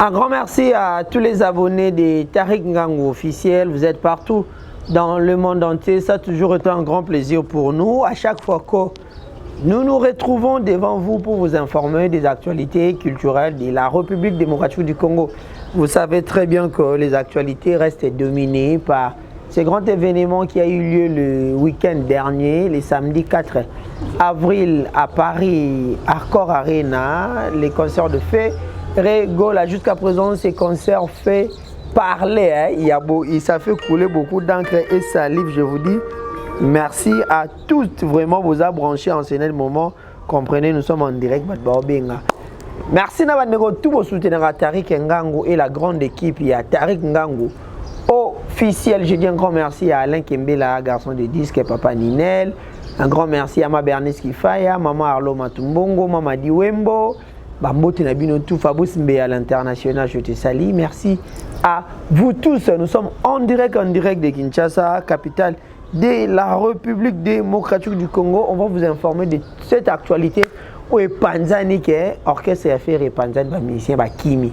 Un grand merci à tous les abonnés de Tariq Ngango officiel. Vous êtes partout dans le monde entier. Ça a toujours été un grand plaisir pour nous. À chaque fois que nous nous retrouvons devant vous pour vous informer des actualités culturelles de la République démocratique du Congo. Vous savez très bien que les actualités restent dominées par ces grands événements qui a eu lieu le week-end dernier, le samedi 4 avril à Paris, Accor Arena, les concerts de fête. Régola, jusqu'à présent, ces concerts fait parler. Ça fait couler beaucoup d'encre et salive, je vous dis. Merci à tous, vraiment, vous a branché en ce moment. Comprenez, nous sommes en direct. Merci à tous vos souteneurs à Tariq Ngango et la grande équipe. Il y a Tariq Ngango officiel. Je dis un grand merci à Alain Kembela, garçon de disque, et Papa Ninel. Un grand merci à ma Bernice Kifaya, Maman Arlo Matumbongo, Maman Diwembo. Bambote Nabino tout Fabrice Mbe à l'international, je te salue. Merci à vous tous. Nous sommes en direct de Kinshasa, capitale de la République démocratique du Congo. On va vous informer de cette actualité où est Panzani qui est orchestre et affaires et Panzani, musicien Kimi.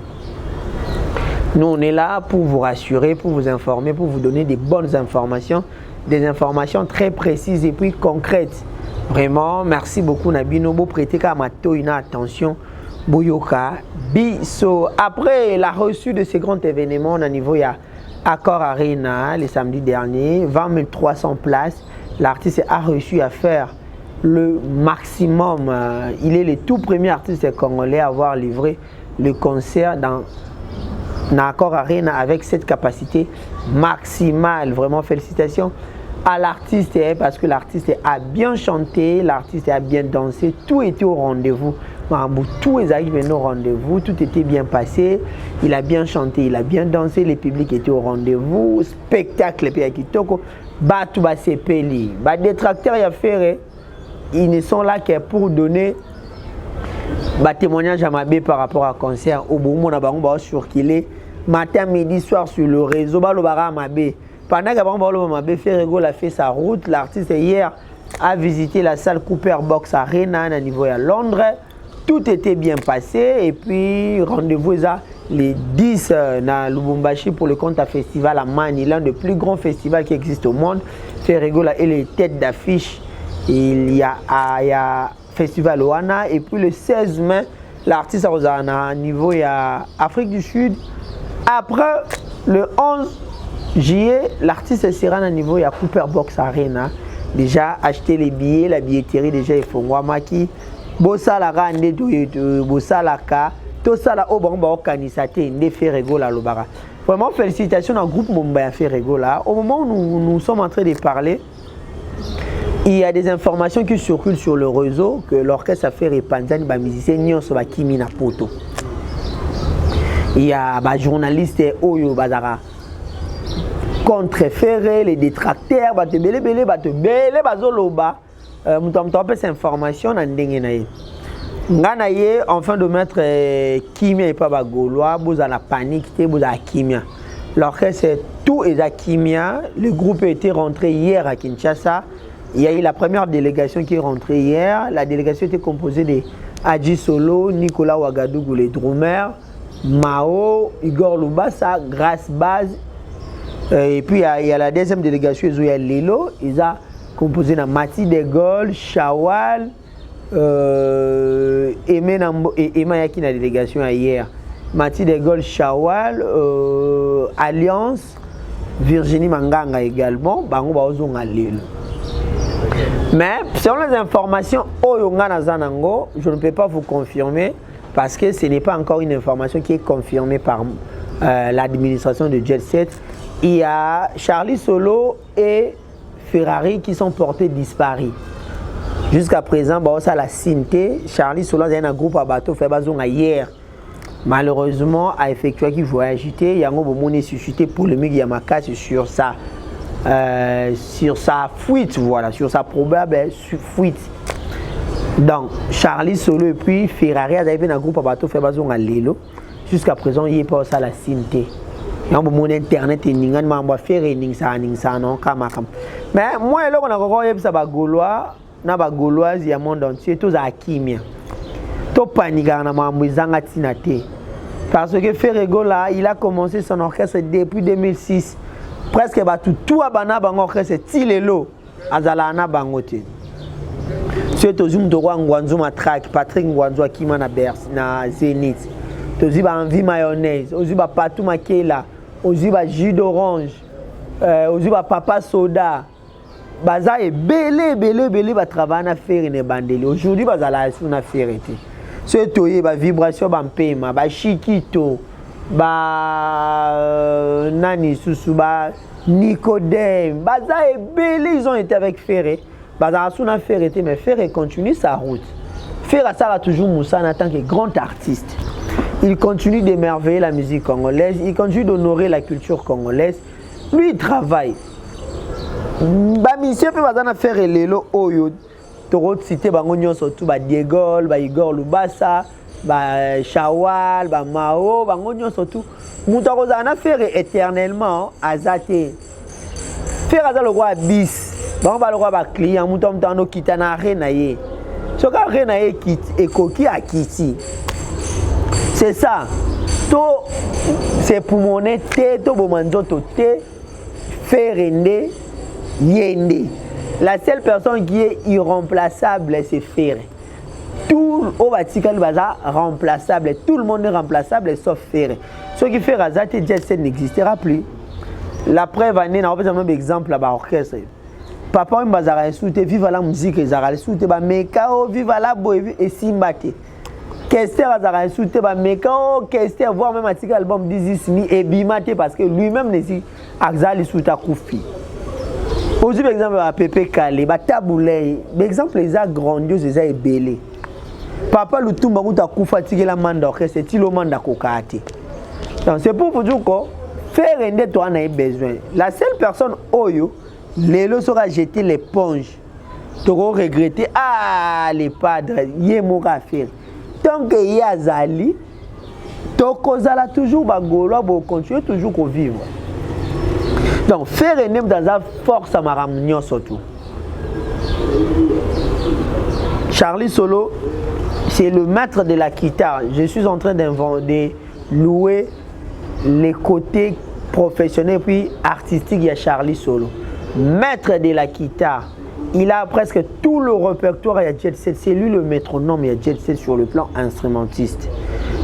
Nous on est là pour vous rassurer, pour vous informer, pour vous donner des bonnes informations, des informations très précises et puis concrètes. Vraiment, merci beaucoup Nabino, vous prêtez qu'à ma une attention. Boyoka, Biso. Après la reçue de ces grands événements, au niveau il y a Accor Arena le samedi dernier, 20 300 places. L'artiste a réussi à faire le maximum. Il est le tout premier artiste congolais à avoir livré le concert dans Accor Arena avec cette capacité maximale. Vraiment félicitations à l'artiste parce que l'artiste a bien chanté, l'artiste a bien dansé, tout était au rendez-vous. Tout est arrivé au rendez-vous, tout était bien passé, il a bien chanté, il a bien dansé, le public était au rendez-vous, spectacle puis Kitoko, tout va s'épeli. Des détracteurs y a fait, ils ne sont là que pour donner témoignage à Mabé par rapport à concert. Au bout on a circulé matin, midi, soir sur le réseau, Mabé. Pendant que Mabé a fait sa route, l'artiste hier a visité la salle Cooper Box Arena à niveau à Londres. Tout était bien passé et puis rendez-vous les 10 à Lubumbashi pour le compte à festival à Mani, l'un des plus grands festivals qui existe au monde. Ferregola et les têtes d'affiche. Il y a festival Oana et puis le 16 mai, l'artiste à niveau il y a Afrique du Sud. Après le 11 juillet, l'artiste sera à niveau il y a Cooper Box Arena. Déjà acheté les billets, la billetterie déjà est Fongwamaki. Bosalaka nde bosalaka tosala obamba okanisate nde Ferregola lobara. Vraiment félicitations au groupe Mumbai Ferregola. Au moment où nous sommes en train de parler, il y a des informations qui circulent sur le réseau que l'orchestre a fait Panzani musicien nyonso Kimi na poto. Il y a journaliste Oyo Bazara contre-ferré les détracteurs belé bazoloba. Mutamta cette information en dengenaye. Nganaye en fin de mettre Kimia et pas Gaulois, vous à la panique, vous à Kimia. L'orchestre tout est à Kimia. Le groupe a été rentré hier à Kinshasa. Il y a eu la première délégation qui est rentrée hier. La délégation était composée de Adji Solo, Nicolas Ouagadougou, les drummers, Mao, Igor Lubasa, Grace Baz. Et puis il y a la deuxième délégation, il y a Lilo, ils ont composé de Mati de Gaulle, Chawal, Emma Yaki la délégation hier. Mati de Gaulle, Chawal, Alliance, Virginie Manganga également, Bango Baozonga Lilo. Mais selon les informations, je ne peux pas vous confirmer parce que ce n'est pas encore une information qui est confirmée par l'administration de Jet Set. Il y a Charlie Solo et Ferrari qui sont portés disparus. Jusqu'à présent, ça la Cinté, Charlie Solo a un groupe à bateau fait bazon hier. Malheureusement, a effectué qui voyageait, il y a un suscité polémique Yamaka sur sa fuite, voilà, sur sa probable fuite. Donc, Charlie Solo et puis Ferrari a un groupe à bateau fait bazon à Lelo. Jusqu'à présent, il n'y a pas ça la Cinté. Mon internet est ningan mamba faire ningsa non kamakam. Mais moi là on a encore ça ba Gaulois, na ba Gauloise il y a monde entier tous à Kimia. to panika na mambo ezanga tina te. Parce que Ferrego là, il a commencé son orchestre depuis 2006. Presque tout abana bango orchestre tilelo azala na bango te. C'est aux de Ngwanzo Matrak, Patrick Ngwanzo Akima na Bers na Zenith. Tozi ba envie mayonnaise, ozi ba patou makela, ozi ba jus d'orange, ozi ba papa soda. Baza e belé ba travailler na faire ne bandeli. Aujourd'hui bazala na faire été. C'est toye ba vibration ba mpema, ba chikito, ba nani susu ba Nicodème, baza e belé ils ont été avec Ferré. Baza na faire été mais Ferré continue sa route. Ferré ça va toujours Moussa en tant que grand artiste. Il continue d'émerveiller la musique congolaise, il continue d'honorer la culture congolaise. Lui, il travaille. Ba mission pe bazana faire lelo oyo. Toro cité bango nyonso tout ba Diegol, ba Igor Lubasa, ba Shawal, ba Mao, bango nyonso tout. Muta kozana faire éternellement azate. Faire azalo le roi bis. Bango ba le roi ba client, muta mutano kitana rena ye. Soka rena ye kit ekoki akiti. C'est ça. C'est pour mon été, to bomanzo to te faire render yende. La seule personne qui est irremplaçable, c'est Ferré. Tout au Vatican baza remplaçable, tout le monde est remplaçable sauf Ferré. Ce qui fait Razate Jet n'existera plus. La preuve année, on va un exemple là-bas orchestre. Papa Mbazara soute vive la musique ezara soute ba mekao vive la boy et simbate. Kester azara soute ba mekao Kester voir même article album dizismi et bimate parce que lui-même nesi axali soute koufi. Aujourd'hui par exemple à Pépé Kalé ba taboulé exemple les a grandiose les a belé. Papa Lutumba kuta kufa tikela manda orchestre ti lo manda kokate. Donc c'est pour vous dire que faire render toi na besoin. La seule personne oyo Lélo sera jeté l'éponge. Tu vas regretter. Ah, les padres, yé moura faire. Tant que y a Zali, ton causala toujours bagolo, bon continuer toujours qu'on vivre. Donc faire un dans la force à ma ramignon surtout. Charlie Solo, c'est le maître de la guitare. Je suis en train d'inventer, louer les côtés professionnels puis artistiques de Charlie Solo. Maître de la guitare, il a presque tout le répertoire. Il y a Jet Set, c'est lui le métronome. Il y a Jet Set sur le plan instrumentiste.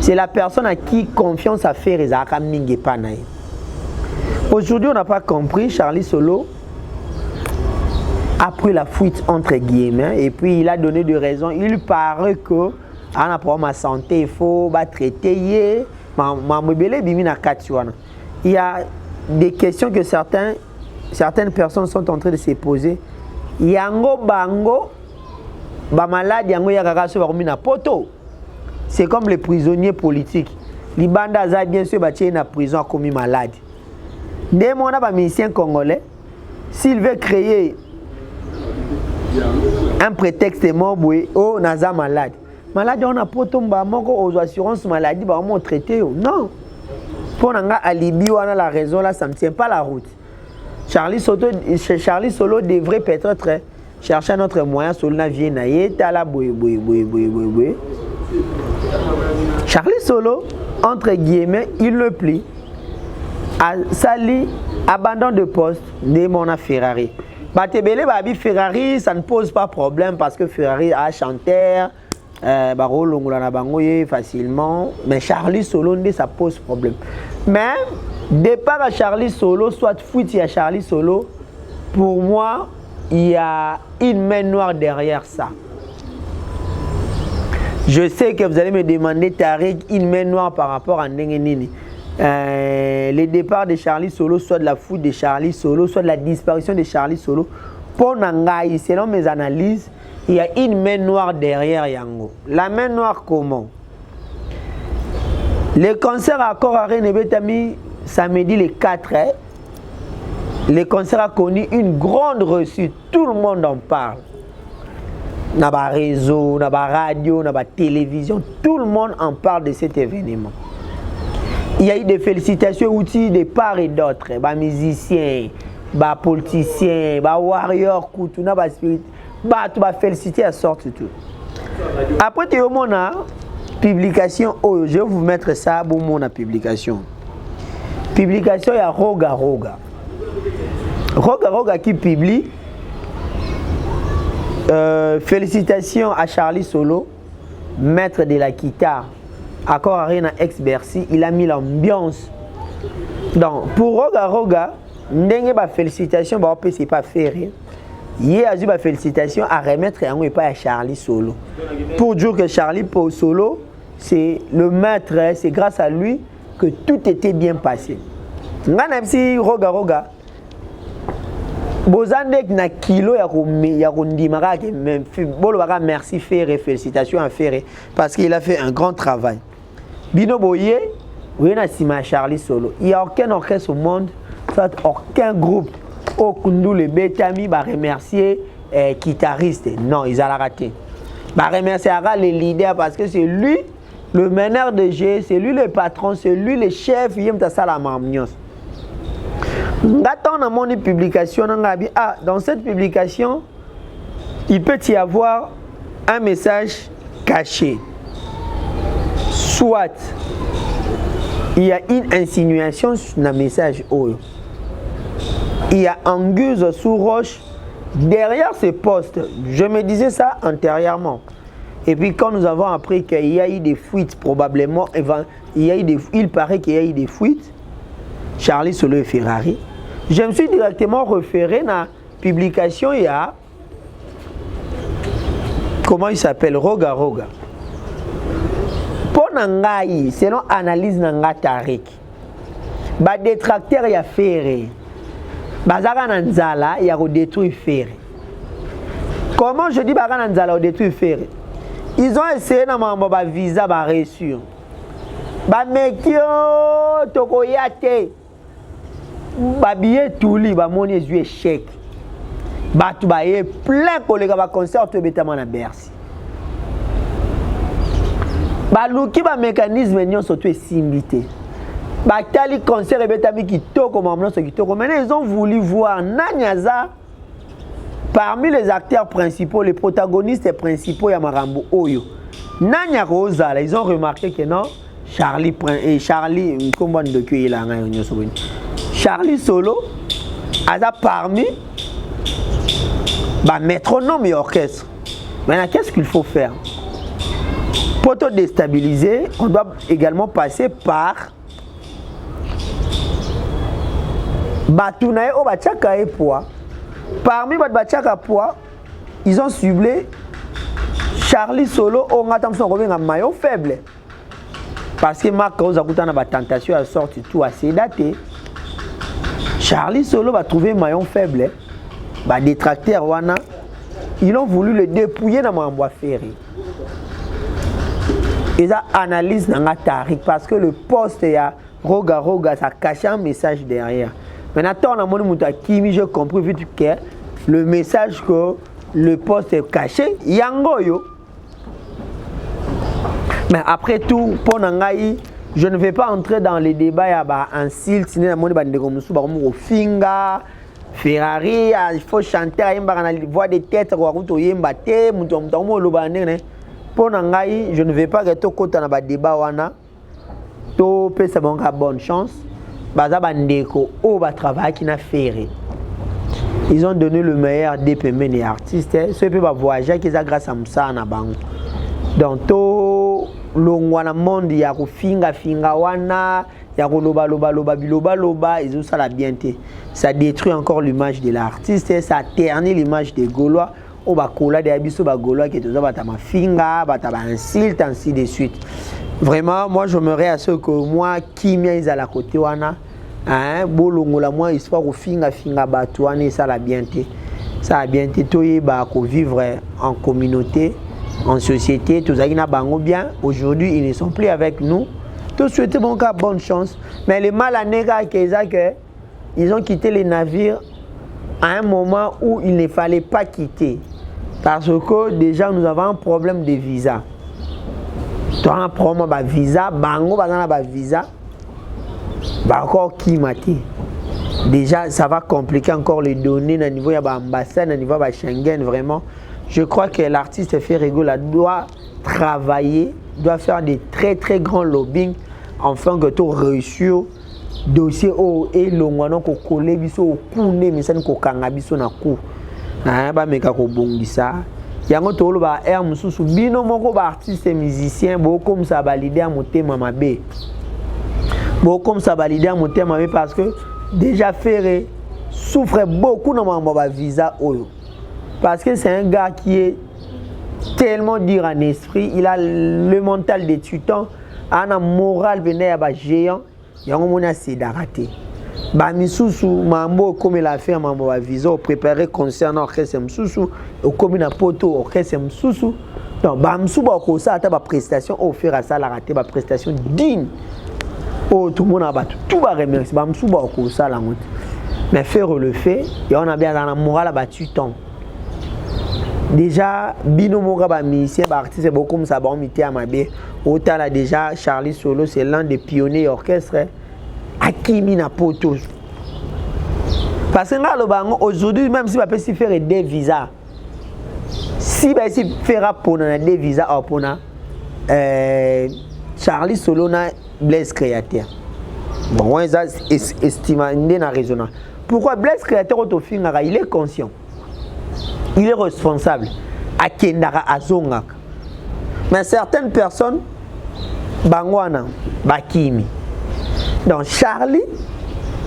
C'est la personne à qui confiance à faire les Akaminge Panaï. Aujourd'hui, on n'a pas compris. Charlie Solo a pris la fuite entre guillemets et puis il a donné des raisons. Il paraît que on a pour ma santé, il faut traiter. Il y a des questions que certaines personnes sont en train de se poser. Yango bango, ba malade yango yakaka so ba na poto. C'est comme les prisonniers politiques. Les bandas za bien sûr ba na prison comme malade. Dès mon ba musicien congolais, s'il veut créer un prétexte moboué oh naza malade. Malade on a poto mba moko aux assurances maladie ba on traiter non. Pour nanga alibi wana la raison là ça ne tient pas la route. Charlie Solo devrait peut-être chercher un autre moyen sur la vie tala boy. Charlie Solo, entre guillemets, il le plie. À Sali, abandon de poste, de mon Ferrari. Batebele Babi Ferrari, ça ne pose pas problème parce que Ferrari a chanteur, facilement. Mais Charlie Solo, ça pose problème. Mais départ à Charlie Solo, soit foutu à Charlie Solo, pour moi, il y a une main noire derrière ça. Je sais que vous allez me demander, Tariq, une main noire par rapport à Nengenini. Le départ de Charlie Solo, soit de la foute de Charlie Solo, soit de la disparition de Charlie Solo. Pour Nangaï, selon mes analyses, il y a une main noire derrière Yango. La main noire comment? Le concert à Accor à Rennes-Betami, samedi le 4, le concert a connu une grande réussite. Tout le monde en parle. Dans les réseaux, dans la radio, dans la télévision, tout le monde en parle de cet événement. Il y a eu des félicitations outils de part et d'autre. Les musiciens, les politiciens, les warriors, les spirituels, les féliciter à sortir tout. Après, tu as publication, oh, je vais vous mettre ça pour mon publication. Publication, il y a Roga Roga. Roga Roga qui publie. Félicitations à Charlie Solo, maître de la guitare. Accord Arena ex-Bercy, il a mis l'ambiance. Donc, pour Roga Roga, n'ayez pas félicitations, c'est pas faire. Il y a eu des félicitations à remettre et pas à Charlie Solo. Pour dire que Charlie Solo, c'est le maître, c'est grâce à lui que tout était bien passé. Même si Roga Roga, Bozandek na kilo ya kondimara ke merci faire félicitations à faire parce qu'il a fait un grand travail. Bino Boye, oui na sima Charlie Solo. Il n'y a aucun orchestre au monde, soit aucun groupe au Kundu le Betami va remercier guitariste. Non, ils ont raté. Va remercier les leaders parce que c'est lui le meneur de jeu, c'est lui le patron, c'est lui le chef, il aime ça la mamnios. Dans publication, dans cette publication, il peut y avoir un message caché. Soit il y a une insinuation sur le message. Il y a Angus sous roche derrière ce poste. Je me disais ça antérieurement. Et puis quand nous avons appris qu'il y a eu des fuites, probablement, il paraît qu'il y a eu des fuites, Charlie Solo et Ferrari, je me suis directement référé à la publication, il y a, comment il s'appelle, Roga Roga. Pour Nangaï, selon analyse Nanga Tarik, ba détracteur ya Ferré, bazara Nanzala, il y a détruit Ferré. Comment je dis bazara Nanzala détruit Ferré? Ils ont essayé de ba visa ba reçu. Ba mekio tokoyate. Ba billet tout li ba moni yeux chèque. Ba tu ba ye plein collègues ba concert to betama na Bercy. Ba luki ba mécanisme nyon surtout simbité. Ba tali concert betami ki toko mamno so ki toko. Maintenant ils ont voulu voir Nanyaza parmi les acteurs principaux, les protagonistes principaux ya Marambo Oyo. Nanya Rosala, ils ont remarqué que non Charlie comment de cueillir la Charlie Solo a parmi métronome et orchestre. Maintenant, qu'est-ce qu'il faut faire? Pour te déstabiliser, on doit également passer par Batounae au Bachaka et Poa. Parmi Bachaka Poa, ils ont ciblé Charlie Solo au Ngatamson revient à maillot faible. Parce que Marc Rosakuta n'a tentation à sortir tout assez daté. Charlie Solo va trouver un maillon faible. Bah, détracteur wana, ils ont voulu le dépouiller dans mon bois ferré. Ils ont analysé dans la tarique parce que le poste y a Roga Roga, ça cache un message derrière. Maintenant, on a mon Kimi, j'ai compris vite que le message que le poste est caché, yango yo. Mais après tout, pour Nangaï, je ne vais pas entrer dans les débats. Il y a un style, il y a un finga, Ferrari, il faut chanter, il y a une voix de tête, il y a un pour Nangaï, je ne vais pas rester côté dans le débat. To peut se bonne bonne chance. Baza bandeko au ba travail qui n'a fait. Ils ont donné le meilleur des paiements des artistes. Ceux qui peuvent voyager qui grâce à ça na banque. Donc to longwana monde ya ko finga wana ya ko loba ils ont ça la bienté. Ça détruit encore l'image de l'artiste, ça ternit l'image des Gaulois. Au bakola de abisso ba Gaulois qui toza bata ma finga, bata ba insulte ainsi de suite. Vraiment, moi je me à ce que moi Kimia is à la côté wana hein bolongola moi histoire ko finga batouane ça la bienté. Ça a bienté toye ba ko vivre en communauté, en société, tous na bango bien. Aujourd'hui, ils ne sont plus avec nous. Tout souhaiter bon cas bonne chance, mais les malanega que ils ont quitté les navires à un moment où il ne fallait pas quitter. Parce que déjà nous avons un problème de visa. Tu as un problème de visa, bango bazana visa, encore qui mati. Déjà ça va compliquer encore les données au niveau de l'ambassade, au niveau de Schengen vraiment. Je crois que l'artiste Ferrego doit travailler, doit faire des très très grands lobbying afin que tu réussir dossier au et longwana ko coller biso au kune misani ko kanga biso na ku ba meka ko bongisa yango tolo ba air mususu bino moko ba artiste musicien bo comme ça ba leader motema mabe bo comme ça ba leader motema mabe parce que déjà Ferré souffre beaucoup dans ma visa oyo parce que c'est un gars qui est tellement dur en esprit, il a le mental des tutans, un moral vené à géant, il y a un moment assez d'arrêter. Ba misusu mambo comme il a fait mambo a visa préparer concernant orchestre misusu au comme na poto orchestre misusu. Donc ba misusu ba ko ça ta ba prestation offert à ça la rater ba prestation digne. Oh tout le monde a battu tout va remercier ba misusu ba ko ça la honte. Mais faire le fait, et on a bien dans la morale battu tant. Déjà, Bino Moga, musicien, artiste, beaucoup comme ça, bon, mité à ma bé. Autant là, déjà, Charlie Solo, c'est l'un des pionniers orchestres. Akimi na poto. Parce que là, aujourd'hui, même si on peut faire des visas, si on peut faire pour des visas, pour Charlie Solo, na Blaise Créateur. Bon, on a estimé dans raisonnable. Pourquoi Blaise Créateur, il est conscient. Il est responsable à Kendara Azongak. Mais certaines personnes, Bangwana, Bakimi. Donc Charlie,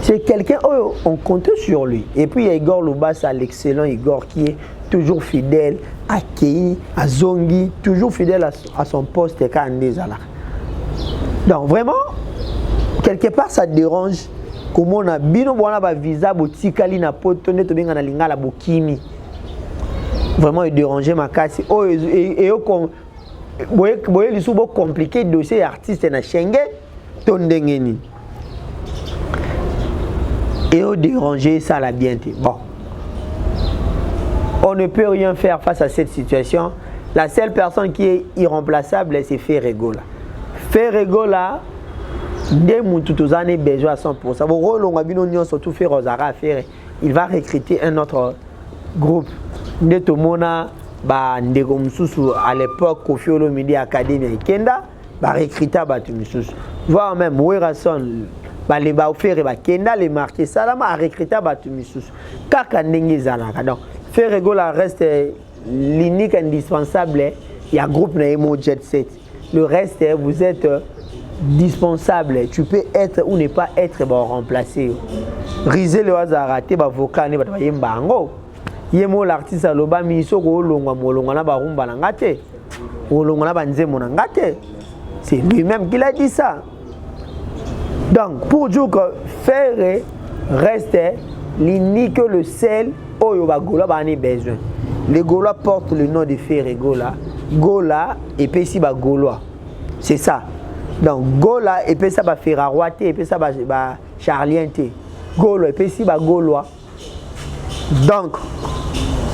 c'est quelqu'un, on compte sur lui. Et puis il y a Igor Lubasa, l'excellent Igor, qui est toujours fidèle à Kei, à Zongi, toujours fidèle à son poste. Donc vraiment, quelque part ça dérange. Comment on a bien un visa, botikali na poto, neto benga na lingala bokimi. Vraiment il dérangeait ma casse et boye li soubo compliqué dossier artiste na Schengen tondengeni et au déranger ça la bienté. Bon, on ne peut rien faire face à cette situation. La seule personne qui est irremplaçable c'est Ferregola. Ferregola dès toutes années besoin à 100%. Bon rolonga bino nyon surtout faire Ozara faire il va recruter un autre groupe. Netomona ba ndeko mususu à l'époque Kofi Olomide Academy Kenda ba recruter batu mususu voire même Werason ba les ba faire ba Kenda les marquer salama a recruter batu mususu kaka ndenge zalaka. Donc Ferregola reste l'unique indispensable. Il y a groupe na Emo Jet Set. Le reste vous êtes dispensable. Tu peux être ou ne pas être bon remplacé. Riser le hasard raté ba vocal ne ba yembango. Yemo l'artiste aloba miso ko longwa molongwa na ba rumba na ngate olongwa na banzemo na ngate. C'est lui-même qui l'a dit ça. Donc pour dire que Ferré reste l'unique le seul oyo ba gola ba ni besoin. Les Gaulois portent le nom de Ferré Gola. Gola et puis si ba Gaulois. C'est ça. Donc Gola et puis ça ba Ferraroite et puis ça ba Charliente. Gaulois et puis si ba Gaulois. Donc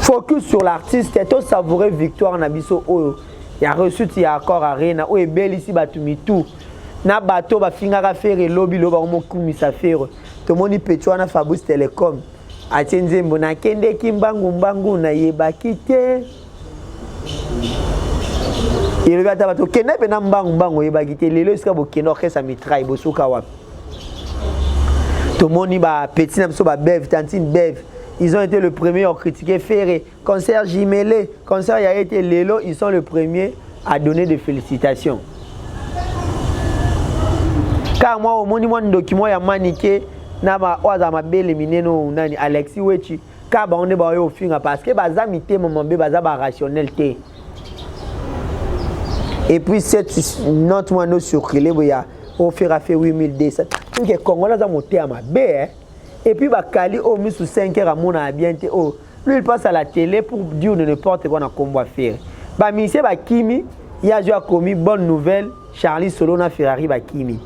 focus sur l'artiste et tout savourer victoire na biso oyo. Il a reçu il a accord arena o ebeli si batumi tout. Na bato ba fingaka faire lobby loba mo kumisa faire. To moni petwa na Fabrice Telecom. Atenze mbona kende kimbangu mbangu na yebaki te. Il va ta bato kende pe na mbangu mbangu yebaki te lelo sika bo kendo orchestre mitraille bo suka wapi. To moni ba petit na biso ba bev tantine bev. Ils ont été le premier à critiquer Ferré. Concert Jimélé, concert il a été Lélo, ils sont le premier à donner des félicitations. Car moi, au moment où document a maniqué, naba oza mabele mineno nani Alexis Wechi, car on est au fin parce que baza mité moment bé baza ba rationnalité. Et puis cette note moi no circulé boya au faire à fait 8200. Donc les Congolais ont monté à ma bé. Et puis Bakali au mis sous 5 heures à mon ambiente oh lui il passe à la télé pour dire de n'importe quoi dans combat faire. Ba monsieur Bakimi il a déjà commis bonne nouvelle Charlie Solo na Ferrari Bakimi.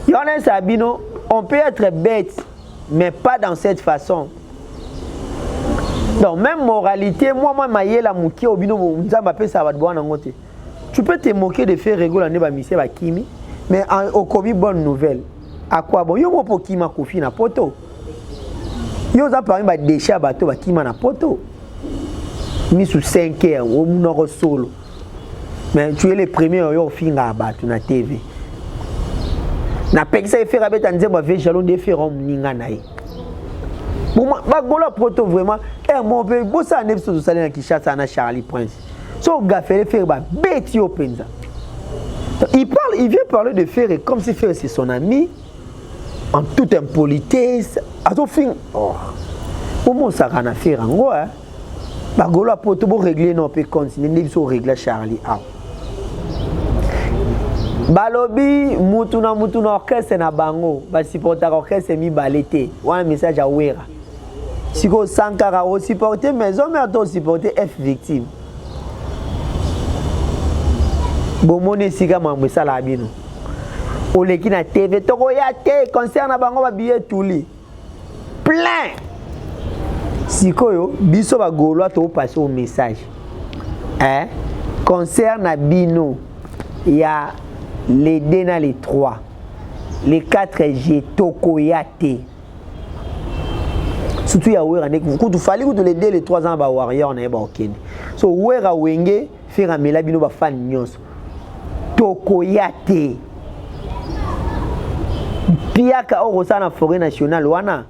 Yona Sabino on peut être bête mais pas dans cette façon. Donc même moralité moi maillé la mouki au bino nzamba pe ça va te boire na ngote. Tu peux te moquer de faire rigoler ba monsieur Bakimi mais au commis bonne nouvelle. À quoi bon yo mo pokima kofi na poto. Yo za parmi ba déchet bateau ba kima na poto. Mi sous 5 heures au munoko solo. Mais tu es le premier au fin à battre na TV. Na pekisa faire avec un zéro avec jalon de faire en ninga naï. Bon, ma gola proto vraiment. Mon père, bon ça n'est pas tout ça na Kinshasa na Charlie Prince. So gars fait faire ba bêti au penza. Il vient parler de Ferré comme si Ferré c'est son ami, en toute impolitesse. À tout fin, oh, comment ça va faire en gros, hein? Bagolo pour tout régler nos peu continuer, nous sommes régler Charlie. Ah. Balobi, mutuna orchestre na bango, ba supporter orchestre mi balete. One message à Wera. Siko Sankara au supporter maison mais à supporter F victime. Bomone sika mamwe sala bino oleki na TV toko ya te concert na bango ba billet tuli plein sikoyo biso ba golwa to passer au message concert na bino ya les 2 na les 3 les 4 G toko ya te surtout ya wera ne kutu fali kutu les 2 les 3 ans ba warrior na ba okende so wera wenge fera mela bino ba fan nyonso Tokoyate Piaka au na forêt nationale wana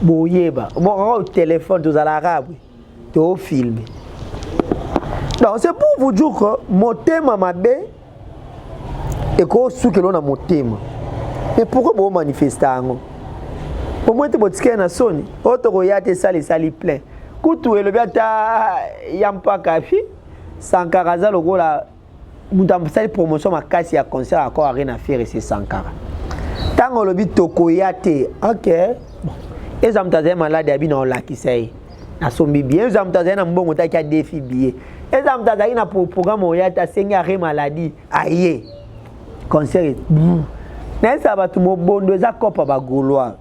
boyeba bon au téléphone tous à l'arabe to film. Donc c'est pour vous dire que motema mabe et ko souke lona motema. Mais pourquoi vous manifester ngo? Pour moi te botika na soni o tokoyate sali plein. Kutu elobata yampa kafi Sankaraza logola mutam sali promotion makasi ya concert encore arena faire c'est Sankara. Tango lobi tokoyate, OK. Bon. Ezamtaze malade abi na lakisai. Na sombi bien, ezamtaze na mbongo ta kia défi bien. Ezamtaze na programme oyata senga re maladie. Aye. Concert. Na ça ba tu mobondo za kopa ba goloa.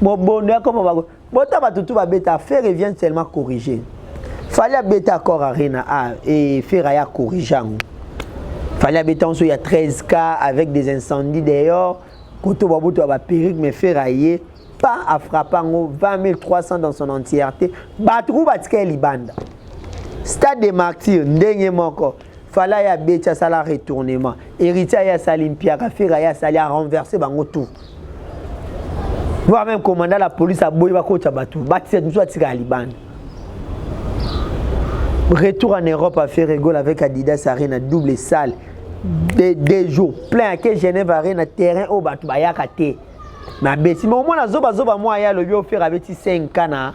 Mobondo ya kopa ba goloa. Bota ba tutu ba beta faire vient seulement corriger. Fallait beta encore arena et faire ya corrigeant. Fallait habiter en il y a 13 cas avec des incendies d'ailleurs. Koto babuto ba perruque mais ferraillé pas à frappant 20 300 dans son entièreté. Batrou batika libanda. Stade des martyrs ndenge moko. Fallait ya betia sala retournement. Héritier ya salimpia ka ferraillé sali a renverser bango tout. Voir même commandant la police a boyi ba kocha batu. Batia nous atika libanda. Retour en Europe à faire rigole avec Adidas Arena, double salle, des jours plein à Genève Arena, terrain au Batu Bayakate. Ma bête, mais au moins, la zoba moi, il y a le lieu offert avec 5 ans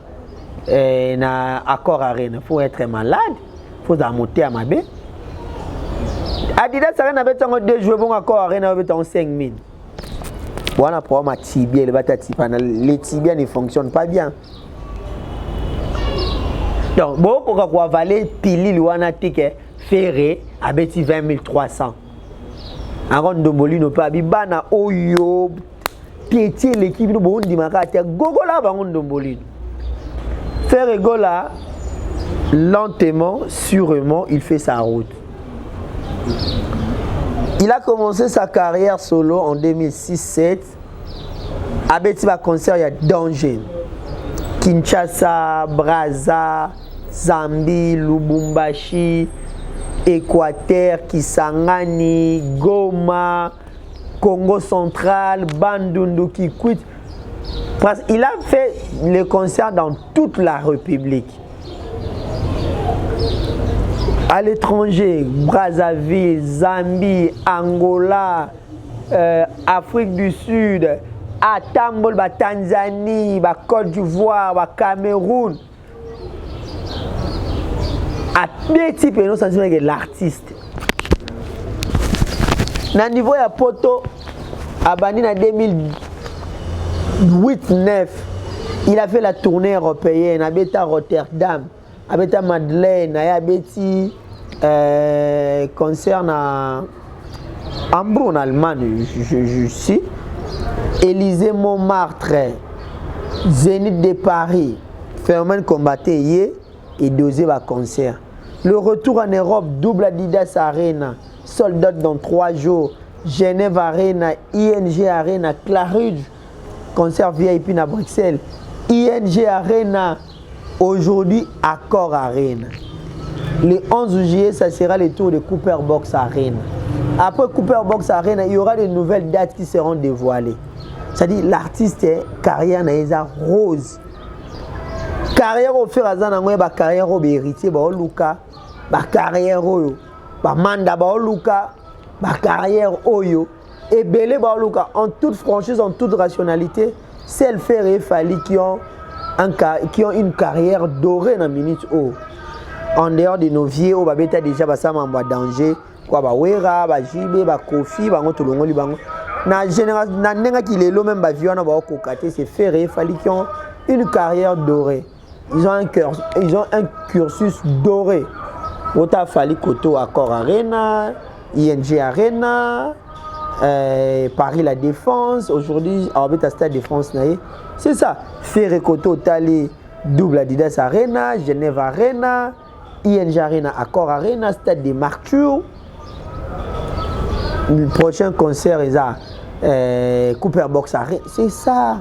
na accord Arena. Il faut être malade, il faut monter à ma bête. Adidas Arena avait 2 jours, bon accord Arena avec 5 000. Voilà pour ma tibia, les tibias ne fonctionnent pas bien. Donc, beaucoup de quoi valer pili luana tike ferré avec 20 300. Aaron Dombolino pas bibana oyo piétier l'équipe nous bon dimaka gogo là bangon Dombolino. Ferré gola lentement, sûrement, il fait sa route. Il a commencé sa carrière solo en 2006-7. Avec un concert, il y a danger. Kinshasa, Brazza, Zambie, Lubumbashi, Équateur, Kisangani, Goma, Congo central, Bandundu, Kikwit. Il a fait le concert dans toute la République. À l'étranger, Brazzaville, Zambie, Angola, Afrique du Sud, à Tambol, Tanzanie, Côte d'Ivoire, Cameroun. À deux types de sentiments que l'artiste. Dans le niveau de Poto, à Bani en 2008-9, il a fait la tournée européenne, à Beta Rotterdam, à Beta Madeleine, à Betty concerne Hambourg en Allemagne, je sais. Élysée Montmartre, Zénith de Paris, Fermin combatté et dosé va concert. Le retour en Europe, double Adidas Arena, sold out dans 3 jours, Genève Arena, ING Arena, Claridge, concert VIP à Bruxelles, ING Arena, aujourd'hui Accor Arena. Le 11 juillet, ça sera le tour de Cooper Box Arena. Après Cooper Box Arena, il y aura de nouvelles dates qui seront dévoilées. C'est-à-dire l'artiste carrière naïsa rose. Carrière au fur et à mesure, ba carrière au héritier, ba Luka, ba carrière oyo, ba manda ba Luka, ba carrière oyo, et belé ba Luka en toute franchise, en toute rationalité, c'est le faire et Fally qui ont une carrière dorée dans minute haut. En dehors de nos vieux, on va déjà passer en danger. Quoi, ba Wera, ba Jibe, ba Kofi, ba Ngotolongo libango. Na génération, na nenga qui les lots même ba vieux na ba Kokate, c'est faire et Fally qui ont une carrière dorée. Ils ont un cursus doré. Ota Fally Koto Accor Arena, ING Arena, Paris La Défense. Aujourd'hui, Orbita Stade Défense, c'est ça. Ferré Koto Tali Double Adidas Arena, Genève Arena, ING Arena, Accor Arena, Stade des Martyrs. Le prochain concert est à Cooper Box Arena. C'est ça.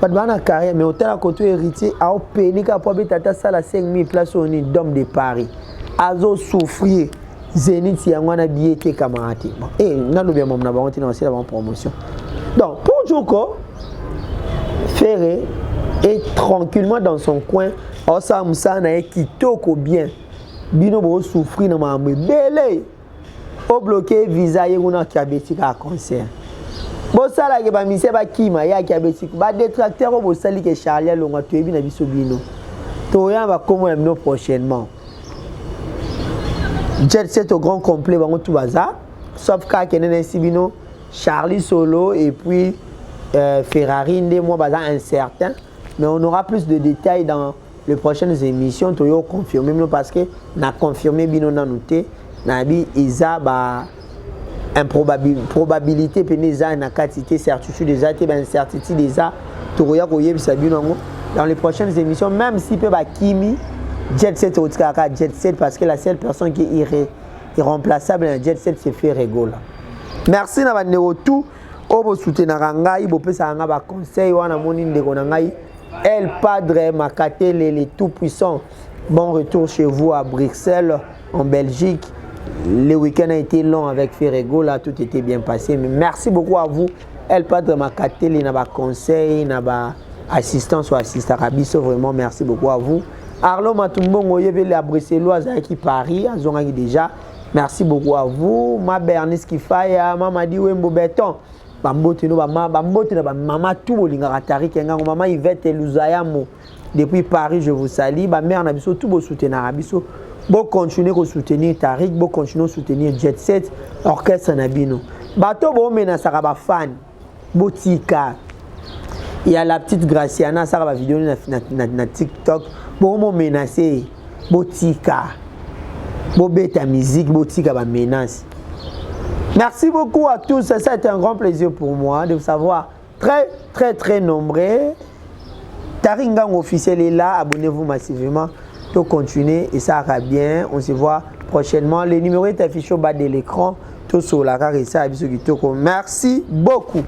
Pas de bonne carrière, mais hôtel à côté héritier a payé pour habiter à ça la 5000 places au Dôme de Paris. Azo souffrir. Zénith y a un billet qui est camarade. Et nous avons bien mon promotion. Donc pour Djoko, Ferré est tranquillement dans son coin. Osa Moussa na qui toko bien. Bino bo souffrir dans ma belé. Au bloqué visa yuna qui a béti à concert. Bon ça là que ba mise ba kima ya qui a béti ba détracteur au sali que Charlie longa tu ebi na biso bino. To ya va comment nous prochainement. Jet set au grand complet bango tout bazar. Sauf qu'à Kenen Sibino, Charlie Solo et puis Ferrari des mois bazar incertain. Mais on aura plus de détails dans les prochaines émissions. Toyo confirmé parce que na confirmé bino na noté na bi isa ba probabilité peneza na quantité certitude des até ben incertitude des a toya ko yebisa bino ngo dans les prochaines émissions même si peut ba kimi Jet Set au Tkaka Jet Set parce que la seule personne qui est irremplaçable dans Jet Set c'est Ferrego là. Merci na bandeko tout obo soutenaka ngai bo pesa nga ba conseil wana moni ndeko na ngai El Padre Makatele les tout puissants. Bon retour chez vous à Bruxelles en Belgique. Le week-end a été long avec Ferrego là, tout était bien passé mais merci beaucoup à vous El Padre Makatele na ba conseil na ba assistance ou assistant Rabiso vraiment merci beaucoup à vous. Arlo Matumbongo yevele à Bruxelloise qui Paris azongaki déjà. Merci beaucoup à vous. Ma Bernice Kifaya, Mama di Wembo Beton. Bambote no bambote na mama tout bolinga tari kenga mama Yvette Luzayamo. Depuis Paris, je vous salue. Ba mère na biso tout bo soutenir biso. Bo continuer ko soutenir Tariq, bo continuer soutenir Jet Set, orchestre na bino. Bato bo mena saka ba fan. Botika. Il y a la petite Graciana ça va vidéo na TikTok. Bon mo menacer botika bo beta musique botika ba menace. Merci beaucoup à tous, ça a été un grand plaisir pour moi de vous savoir très nombreux. Tariq Ngango officiel est là, abonnez-vous massivement pour continuer et ça ira bien. On se voit prochainement. Le numéro est affiché au bas de l'écran. Tout sur la carrière. Merci beaucoup.